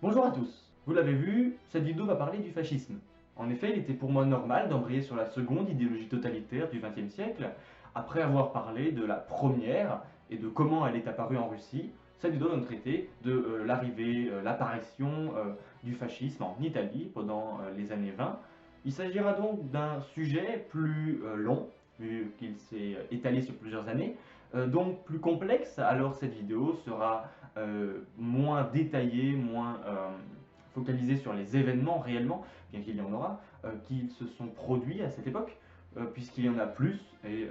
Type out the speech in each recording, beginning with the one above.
Bonjour à tous. Vous l'avez vu, cette vidéo va parler du fascisme. En effet, il était pour moi normal d'embrayer sur la seconde idéologie totalitaire du XXe siècle, après avoir parlé de la première et de comment elle est apparue en Russie. Cette vidéo va nous traiter de l'apparition du fascisme en Italie pendant les années 20. Il s'agira donc d'un sujet plus long, vu qu'il s'est étalé sur plusieurs années, donc plus complexe. Alors cette vidéo sera moins détaillée, moins focalisée sur les événements réellement, bien qu'il y en aura, qui se sont produits à cette époque, puisqu'il y en a plus et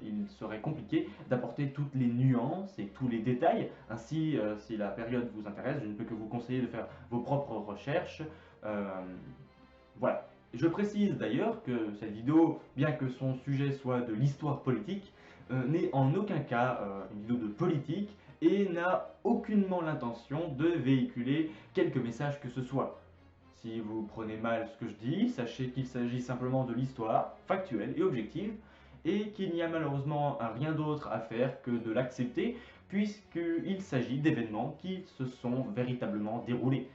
il serait compliqué d'apporter toutes les nuances et tous les détails. Ainsi, si la période vous intéresse, je ne peux que vous conseiller de faire vos propres recherches. Euh, voilà. Je précise d'ailleurs que cette vidéo, bien que son sujet soit de l'histoire politique, n'est en aucun cas une vidéo de politique et n'a aucunement l'intention de véhiculer quelque message que ce soit. Si vous prenez mal ce que je dis, sachez qu'il s'agit simplement de l'histoire, factuelle et objective, et qu'il n'y a malheureusement rien d'autre à faire que de l'accepter, puisqu'il s'agit d'événements qui se sont véritablement déroulés.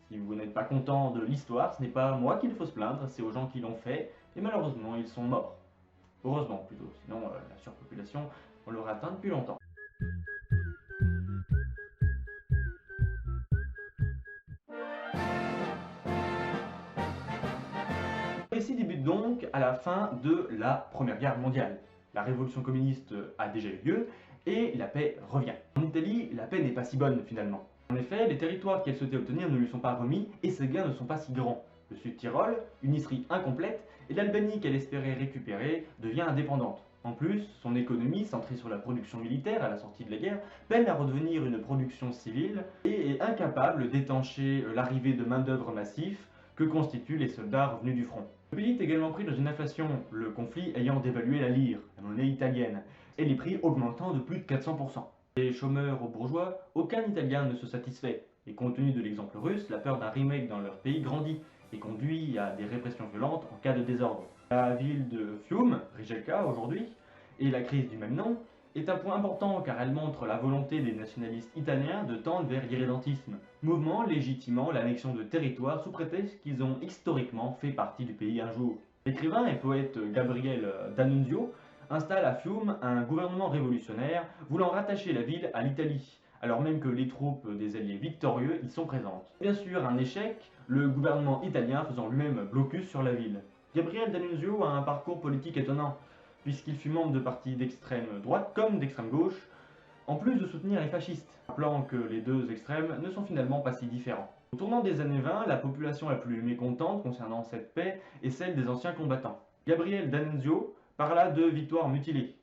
Si vous n'êtes pas content de l'histoire, ce n'est pas à moi qu'il faut se plaindre, c'est aux gens qui l'ont fait, et malheureusement ils sont morts. Heureusement plutôt, sinon la surpopulation, on l'aurait atteint depuis longtemps. Le récit débute donc à la fin de la Première Guerre mondiale. La révolution communiste a déjà eu lieu et la paix revient. En Italie, la paix n'est pas si bonne finalement. En effet, les territoires qu'elle souhaitait obtenir ne lui sont pas remis et ses gains ne sont pas si grands. Le Sud-Tyrol, une Istrie incomplète, et l'Albanie qu'elle espérait récupérer devient indépendante. En plus, son économie, centrée sur la production militaire à la sortie de la guerre, peine à redevenir une production civile et est incapable d'étancher l'arrivée de main-d'œuvre massif que constituent les soldats revenus du front. Le pays est également pris dans une inflation, le conflit ayant dévalué la lire, la monnaie italienne, et les prix augmentant de plus de 400%. Des chômeurs aux bourgeois, aucun Italien ne se satisfait, et compte tenu de l'exemple russe, la peur d'un remake dans leur pays grandit et conduit à des répressions violentes en cas de désordre. La ville de Fiume, Rijeka aujourd'hui, et la crise du même nom, est un point important car elle montre la volonté des nationalistes italiens de tendre vers l'irrédentisme, mouvement légitimant l'annexion de territoires sous prétexte qu'ils ont historiquement fait partie du pays un jour. L'écrivain et poète Gabriele D'Annunzio installe à Fiume un gouvernement révolutionnaire voulant rattacher la ville à l'Italie, alors même que les troupes des alliés victorieux y sont présentes. Bien sûr, un échec, le gouvernement italien faisant lui-même blocus sur la ville. Gabriele D'Annunzio a un parcours politique étonnant, puisqu'il fut membre de partis d'extrême droite comme d'extrême gauche, en plus de soutenir les fascistes, rappelant que les deux extrêmes ne sont finalement pas si différents. Au tournant des années 20, la population la plus mécontente concernant cette paix est celle des anciens combattants. Gabriele D'Annunzio parla de victoire mutilée.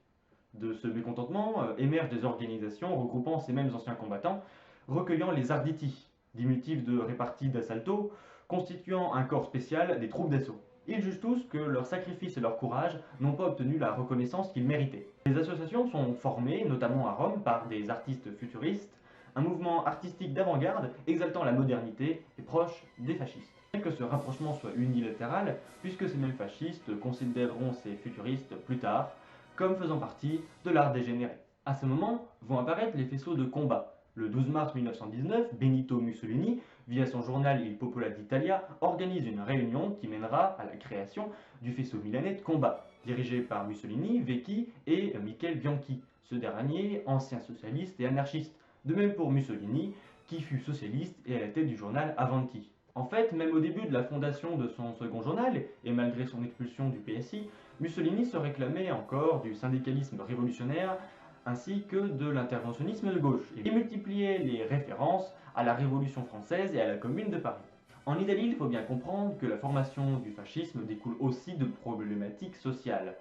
De ce mécontentement émergent des organisations regroupant ces mêmes anciens combattants, recueillant les arditi, diminutif de répartie d'assalto, constituant un corps spécial des troupes d'assaut. Ils jugent tous que leur sacrifice et leur courage n'ont pas obtenu la reconnaissance qu'ils méritaient. Les associations sont formées, notamment à Rome, par des artistes futuristes, un mouvement artistique d'avant-garde exaltant la modernité et proche des fascistes. Bien que ce rapprochement soit unilatéral, puisque ces mêmes fascistes considéreront ces futuristes plus tard comme faisant partie de l'art dégénéré. À ce moment vont apparaître les faisceaux de combat. Le 12 mars 1919, Benito Mussolini, via son journal Il Popolo d'Italia, organise une réunion qui mènera à la création du faisceau milanais de combat, dirigé par Mussolini, Vecchi et Michel Bianchi, ce dernier ancien socialiste et anarchiste. De même pour Mussolini, qui fut socialiste et à la tête du journal Avanti. En fait, même au début de la fondation de son second journal, et malgré son expulsion du PSI, Mussolini se réclamait encore du syndicalisme révolutionnaire ainsi que de l'interventionnisme de gauche, et multipliait les références à la Révolution française et à la Commune de Paris. En Italie, il faut bien comprendre que la formation du fascisme découle aussi de problématiques sociales,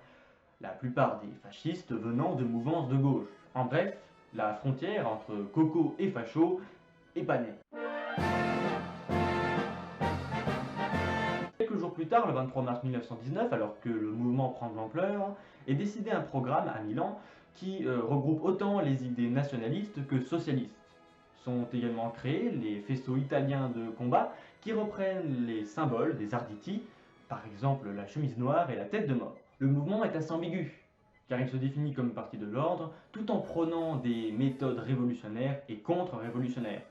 la plupart des fascistes venant de mouvances de gauche. En bref, la frontière entre coco et facho est pas née. Quelques jours plus tard, le 23 mars 1919, alors que le mouvement prend de l'ampleur, est décidé un programme à Milan qui regroupe autant les idées nationalistes que socialistes. Sont également créés les faisceaux italiens de combat qui reprennent les symboles des arditi, par exemple la chemise noire et la tête de mort. Le mouvement est assez ambigu, car il se définit comme parti de l'ordre tout en prônant des méthodes révolutionnaires et contre-révolutionnaires.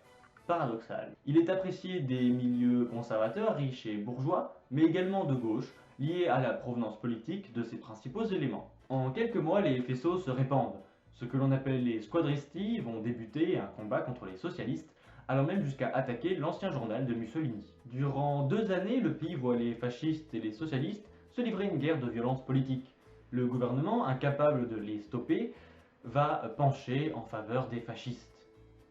paradoxal. Il est apprécié des milieux conservateurs, riches et bourgeois, mais également de gauche, liés à la provenance politique de ses principaux éléments. En quelques mois, les faisceaux se répandent. Ce que l'on appelle les squadristi vont débuter un combat contre les socialistes, allant même jusqu'à attaquer l'ancien journal de Mussolini. Durant 2 années, le pays voit les fascistes et les socialistes se livrer une guerre de violence politique. Le gouvernement, incapable de les stopper, va pencher en faveur des fascistes.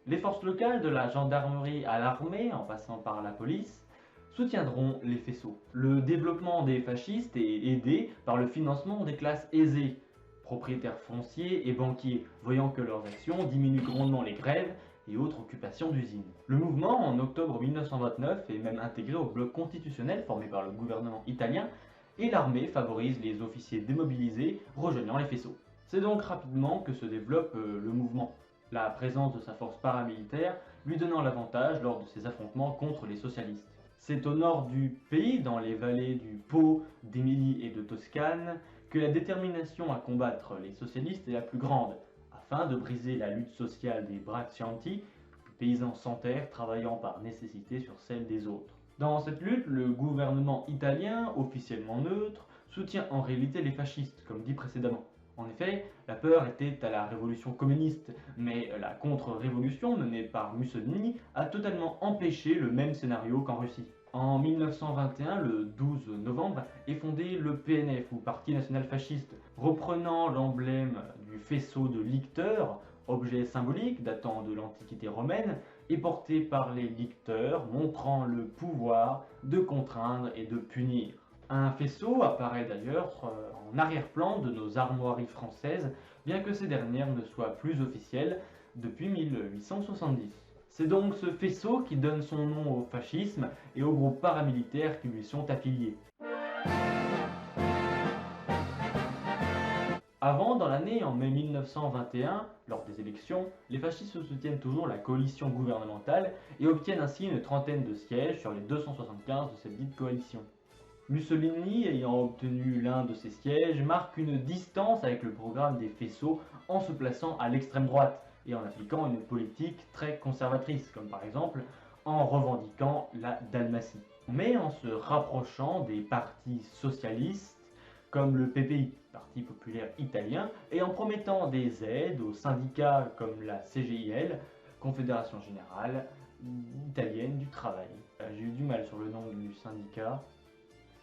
Les forces locales, de la gendarmerie à l'armée, en passant par la police, soutiendront les faisceaux. Le développement des fascistes est aidé par le financement des classes aisées, propriétaires fonciers et banquiers, voyant que leurs actions diminuent grandement les grèves et autres occupations d'usines. Le mouvement, en octobre 1929, est même intégré au bloc constitutionnel formé par le gouvernement italien, et l'armée favorise les officiers démobilisés rejoignant les faisceaux. C'est donc rapidement que se développe le mouvement, la présence de sa force paramilitaire lui donnant l'avantage lors de ses affrontements contre les socialistes. C'est au nord du pays, dans les vallées du Pô, d'Émilie et de Toscane, que la détermination à combattre les socialistes est la plus grande, afin de briser la lutte sociale des braccianti, paysans sans terre travaillant par nécessité sur celle des autres. Dans cette lutte, le gouvernement italien, officiellement neutre, soutient en réalité les fascistes, comme dit précédemment. En effet, la peur était à la révolution communiste, mais la contre-révolution menée par Mussolini a totalement empêché le même scénario qu'en Russie. En 1921, le 12 novembre, est fondé le PNF, ou Parti national fasciste, reprenant l'emblème du faisceau de licteurs, objet symbolique datant de l'Antiquité romaine, et porté par les licteurs, montrant le pouvoir de contraindre et de punir. Un faisceau apparaît d'ailleurs en arrière-plan de nos armoiries françaises, bien que ces dernières ne soient plus officielles depuis 1870. C'est donc ce faisceau qui donne son nom au fascisme et aux groupes paramilitaires qui lui sont affiliés. Avant, dans l'année, en mai 1921, lors des élections, les fascistes soutiennent toujours la coalition gouvernementale et obtiennent ainsi une trentaine de sièges sur les 275 de cette dite coalition. Mussolini, ayant obtenu l'un de ces sièges, marque une distance avec le programme des faisceaux en se plaçant à l'extrême droite et en appliquant une politique très conservatrice, comme par exemple en revendiquant la Dalmatie. Mais en se rapprochant des partis socialistes, comme le PPI, Parti populaire italien, et en promettant des aides aux syndicats comme la CGIL, Confédération Générale Italienne du Travail. J'ai eu du mal sur le nom du syndicat.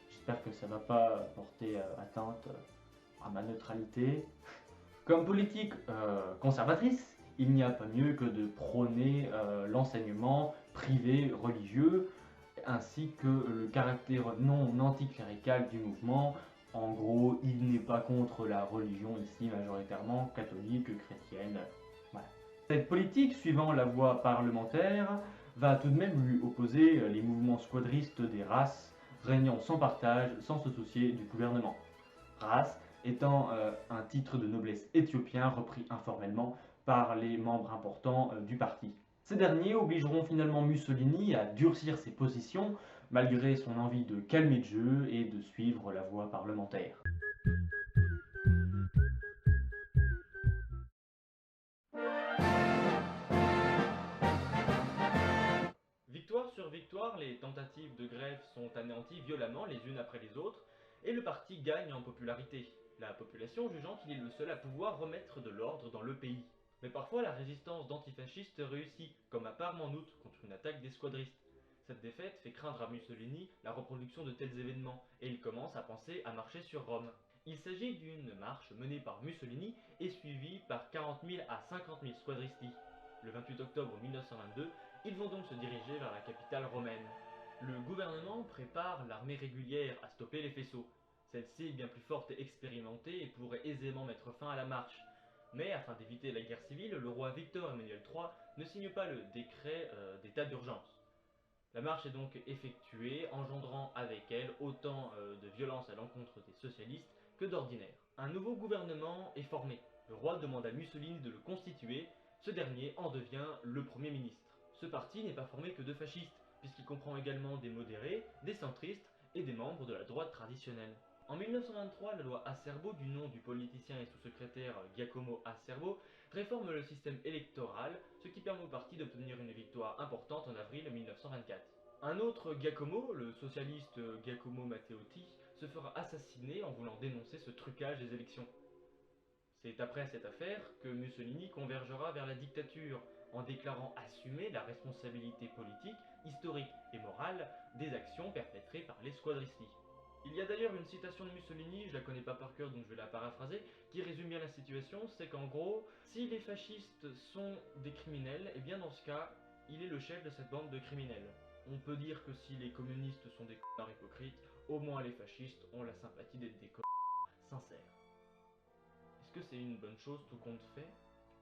J'espère que ça ne va pas porter atteinte à ma neutralité. Comme politique conservatrice, il n'y a pas mieux que de prôner l'enseignement privé religieux, ainsi que le caractère non anticlérical du mouvement. En gros, il n'est pas contre la religion ici, majoritairement catholique, chrétienne. Voilà. Cette politique, suivant la voie parlementaire, va tout de même lui opposer les mouvements squadristes des races, régnant sans partage, sans se soucier du gouvernement. Race étant un titre de noblesse éthiopien repris informellement par les membres importants du parti. Ces derniers obligeront finalement Mussolini à durcir ses positions, malgré son envie de calmer le jeu et de suivre la voie parlementaire. Victoire sur victoire, les tentatives de grève sont anéanties violemment les unes après les autres, et le parti gagne en popularité, la population jugeant qu'il est le seul à pouvoir remettre de l'ordre dans le pays. Mais parfois la résistance d'antifascistes réussit, comme à Parme en août contre une attaque des squadristes. Cette défaite fait craindre à Mussolini la reproduction de tels événements, et il commence à penser à marcher sur Rome. Il s'agit d'une marche menée par Mussolini et suivie par 40 000 à 50 000 squadristi. Le 28 octobre 1922, ils vont donc se diriger vers la capitale romaine. Le gouvernement prépare l'armée régulière à stopper les faisceaux. Celle-ci est bien plus forte et expérimentée et pourrait aisément mettre fin à la marche. Mais afin d'éviter la guerre civile, le roi Victor Emmanuel III ne signe pas le décret d'état d'urgence. La marche est donc effectuée, engendrant avec elle autant de violence à l'encontre des socialistes que d'ordinaire. Un nouveau gouvernement est formé. Le roi demande à Mussolini de le constituer, ce dernier en devient le Premier ministre. Ce parti n'est pas formé que de fascistes, puisqu'il comprend également des modérés, des centristes et des membres de la droite traditionnelle. En 1923, la loi Acerbo, du nom du politicien et sous-secrétaire Giacomo Acerbo, réforme le système électoral, ce qui permet au parti d'obtenir une victoire importante en avril 1924. Un autre Giacomo, le socialiste Giacomo Matteotti, se fera assassiner en voulant dénoncer ce trucage des élections. C'est après cette affaire que Mussolini convergera vers la dictature, en déclarant assumer la responsabilité politique, historique et morale des actions perpétrées par les squadristi. Il y a d'ailleurs une citation de Mussolini, je la connais pas par cœur donc je vais la paraphraser, qui résume bien la situation, c'est qu'en gros, si les fascistes sont des criminels, et bien dans ce cas, il est le chef de cette bande de criminels. On peut dire que si les communistes sont des connards hypocrites, au moins les fascistes ont la sympathie d'être des connards sincères. Est-ce que c'est une bonne chose tout compte fait?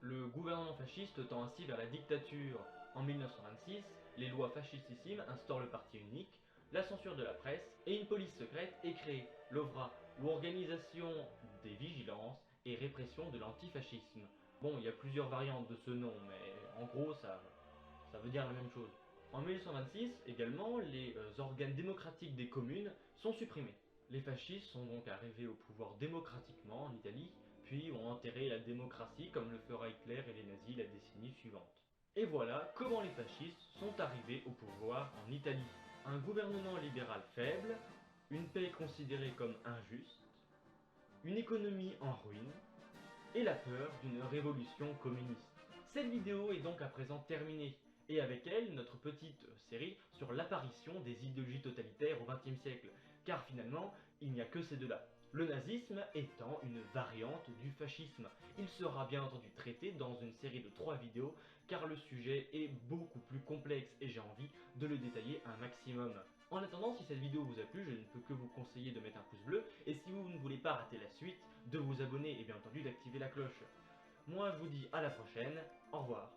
Le gouvernement fasciste tend ainsi vers la dictature. En 1926, les lois fascistissimes instaurent le parti unique, la censure de la presse et une police secrète est créée, l'OVRA, ou Organisation des vigilances et répression de l'antifascisme. Bon, il y a plusieurs variantes de ce nom, mais en gros ça veut dire la même chose. En 1926, également, les organes démocratiques des communes sont supprimés. Les fascistes sont donc arrivés au pouvoir démocratiquement en Italie, puis ont enterré la démocratie comme le fera Hitler et les nazis la décennie suivante. Et voilà comment les fascistes sont arrivés au pouvoir en Italie. Un gouvernement libéral faible, une paix considérée comme injuste, une économie en ruine, et la peur d'une révolution communiste. Cette vidéo est donc à présent terminée, et avec elle notre petite série sur l'apparition des idéologies totalitaires au XXe siècle, car finalement il n'y a que ces deux-là. Le nazisme étant une variante du fascisme. Il sera bien entendu traité dans une série de 3 vidéos, car le sujet est beaucoup plus complexe et j'ai envie de le détailler un maximum. En attendant, si cette vidéo vous a plu, je ne peux que vous conseiller de mettre un pouce bleu, et si vous ne voulez pas rater la suite, de vous abonner et bien entendu d'activer la cloche. Moi je vous dis à la prochaine, au revoir.